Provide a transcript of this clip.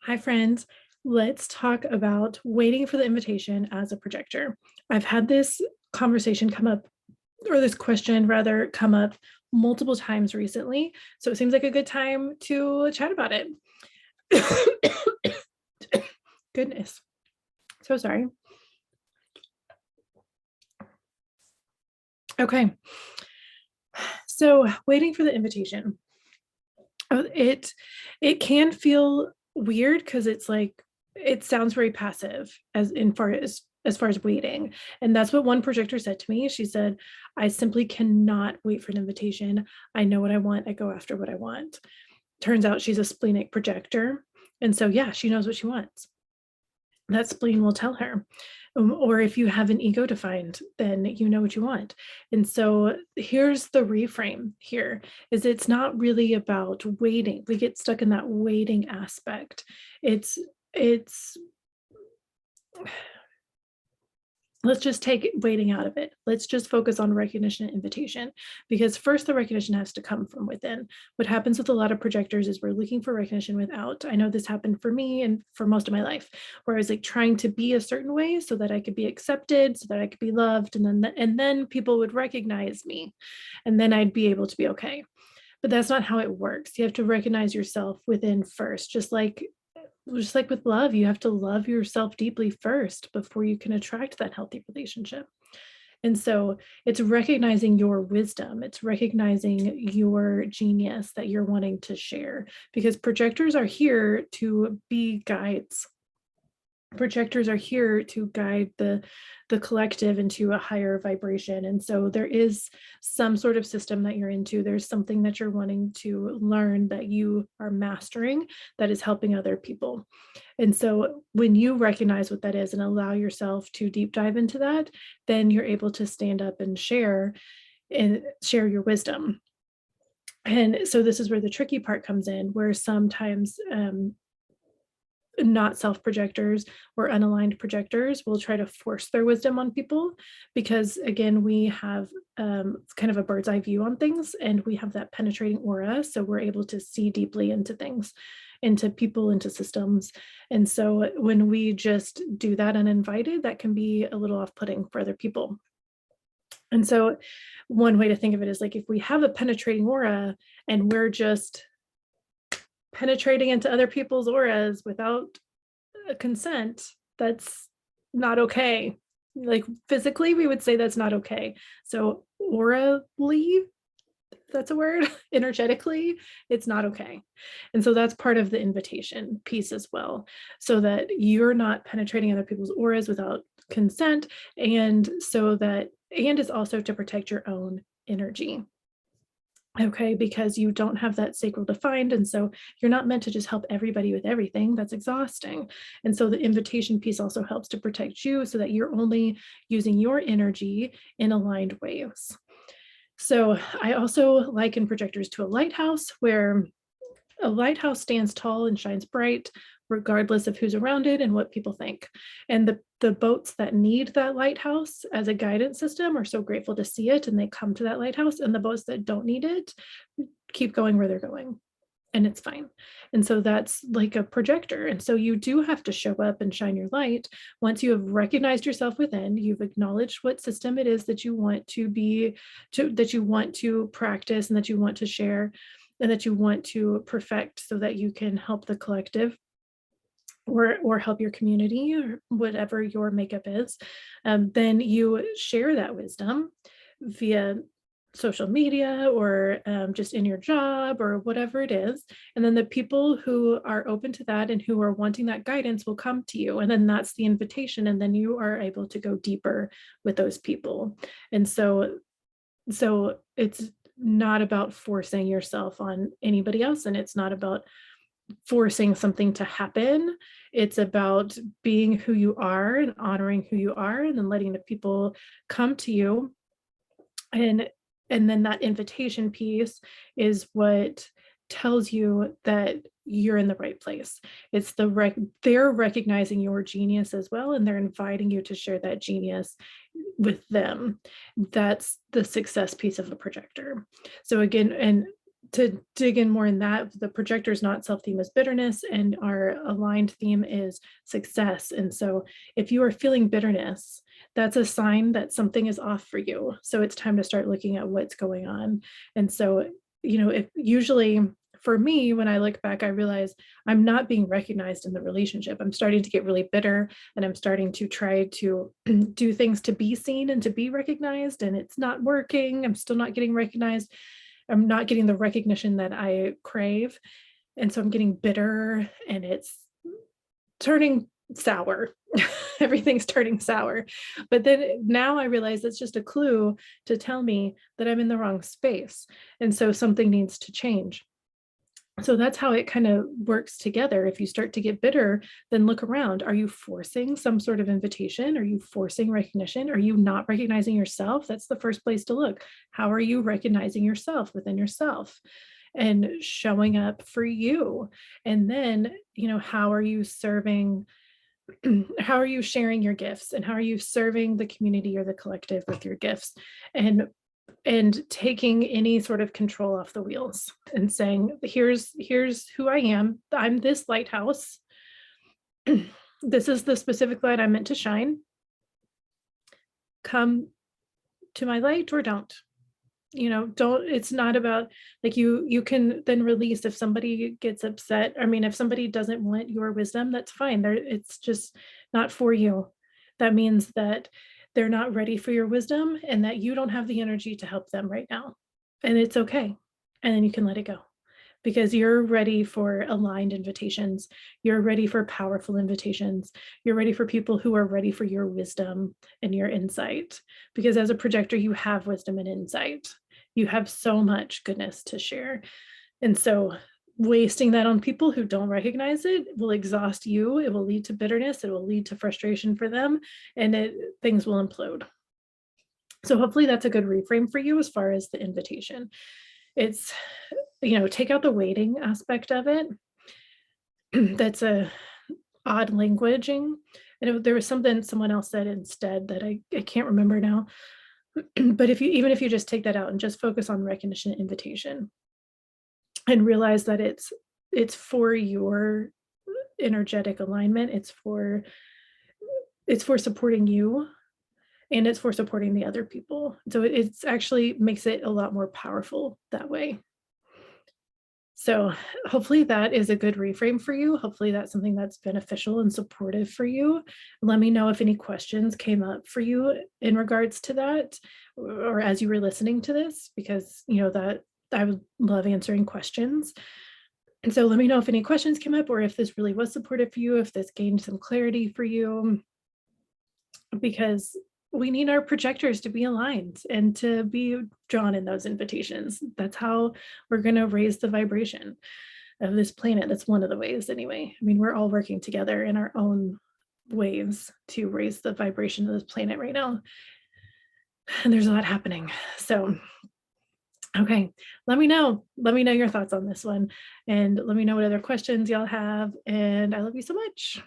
Hi, friends. Let's talk about waiting for the invitation as a projector. I've had this conversation come up, or this question rather, come up multiple times recently. So it seems like a good time to chat about it. Goodness. So sorry. Okay. So waiting for the invitation. It can feel weird because it's like it sounds very passive as far as waiting. And that's what one projector said to me. She said, I simply cannot wait for an invitation. I know what I want. I go after what I want. Turns out she's a splenic projector. And so, yeah, she knows what she wants. That spleen will tell her. Or if you have an ego defined, then you know what you want. And so here's the reframe here is it's not really about waiting. We get stuck in that waiting aspect. It's let's just take waiting out of it. Let's just focus on recognition and invitation, because first the recognition has to come from within. What happens with a lot of projectors is we're looking for recognition without. I know this happened for me and for most of my life, where I was like trying to be a certain way so that I could be accepted, so that I could be loved, and then people would recognize me, and then I'd be able to be okay. But that's not how it works. You have to recognize yourself within first, just like with love, you have to love yourself deeply first before you can attract that healthy relationship. And so it's recognizing your wisdom, it's recognizing your genius that you're wanting to share, because projectors are here to be guides. Projectors are here to guide the collective into a higher vibration. And so there is some sort of system that you're into, there's something that you're wanting to learn that you are mastering that is helping other people. And so when you recognize what that is and allow yourself to deep dive into that, then you're able to stand up and share your wisdom. And so this is where the tricky part comes in, where sometimes not self projectors or unaligned projectors will try to force their wisdom on people, because again, we have kind of a bird's eye view on things, and we have that penetrating aura, so we're able to see deeply into things, into people, into systems. And so when we just do that uninvited, that can be a little off-putting for other people. And so one way to think of it is like, if we have a penetrating aura and we're just penetrating into other people's auras without consent, that's not okay. Like physically, we would say that's not okay. So orally, that's a word, energetically, it's not okay. And so that's part of the invitation piece as well, so that you're not penetrating other people's auras without consent, and it's also to protect your own energy. Okay, because you don't have that sacral defined. And so you're not meant to just help everybody with everything. That's exhausting. And so the invitation piece also helps to protect you so that you're only using your energy in aligned ways. So I also liken projectors to a lighthouse, where a lighthouse stands tall and shines bright, regardless of who's around it and what people think. And the boats that need that lighthouse as a guidance system are so grateful to see it, and they come to that lighthouse. And the boats that don't need it keep going where they're going, and it's fine. And so that's like a projector. And so you do have to show up and shine your light. Once you have recognized yourself within, you've acknowledged what system it is that you want that you want to practice and that you want to share and that you want to perfect, so that you can help the collective or help your community or whatever your makeup is. Then you share that wisdom via social media or just in your job or whatever it is. And then the people who are open to that and who are wanting that guidance will come to you. And then that's the invitation. And then you are able to go deeper with those people. And so it's not about forcing yourself on anybody else, and it's not about forcing something to happen. It's about being who you are and honoring who you are, and then letting the people come to you. And then that invitation piece is what tells you that you're in the right place. It's they're recognizing your genius as well, and they're inviting you to share that genius with them. That's the success piece of a projector. So again, and to dig in more in that, the projector's not self theme is bitterness, and our aligned theme is success. And so if you are feeling bitterness, that's a sign that something is off for you. So it's time to start looking at what's going on. And so, if usually for me, when I look back, I realize I'm not being recognized in the relationship. I'm starting to get really bitter, and I'm starting to try to do things to be seen and to be recognized, and it's not working. I'm still not getting recognized. I'm not getting the recognition that I crave. And so I'm getting bitter, and it's turning sour. Everything's turning sour. But then now I realize it's just a clue to tell me that I'm in the wrong space. And so something needs to change. So that's how it kind of works together. If you start to get bitter, then look around. Are you forcing some sort of invitation? Are you forcing recognition? Are you not recognizing yourself? That's the first place to look. How are you recognizing yourself within yourself and showing up for you? And then, how are you serving? How are you sharing your gifts, and how are you serving the community or the collective with your gifts? And taking any sort of control off the wheels and saying, here's who I am. I'm this lighthouse. This is the specific light I'm meant to shine. Come to my light or don't. Don't, it's not about like you can then release if somebody gets upset. I mean, if somebody doesn't want your wisdom, that's fine. It's just not for you. That means that they're not ready for your wisdom, and that you don't have the energy to help them right now. And it's okay. And then you can let it go, because you're ready for aligned invitations. You're ready for powerful invitations. You're ready for people who are ready for your wisdom and your insight. Because as a projector, you have wisdom and insight. You have so much goodness to share. And so wasting that on people who don't recognize it will exhaust you. It will lead to bitterness. It will lead to frustration for them, and things will implode. So hopefully that's a good reframe for you as far as the invitation. It's, take out the waiting aspect of it. That's a odd languaging. And there was something someone else said instead that I can't remember now. But even if you just take that out and just focus on recognition and invitation, and realize that it's for your energetic alignment, it's for supporting you, and it's for supporting the other people. So it's actually makes it a lot more powerful that way. So hopefully that is a good reframe for you. Hopefully that's something that's beneficial and supportive for you. Let me know if any questions came up for you in regards to that, or as you were listening to this, because that I would love answering questions. And so let me know if any questions came up, or if this really was supportive for you, if this gained some clarity for you, because we need our projectors to be aligned and to be drawn in those invitations. That's how we're going to raise the vibration of this planet. That's one of the ways anyway. I mean, we're all working together in our own ways to raise the vibration of this planet right now. And there's a lot happening. So, okay, let me know your thoughts on this one, and let me know what other questions y'all have. And I love you so much.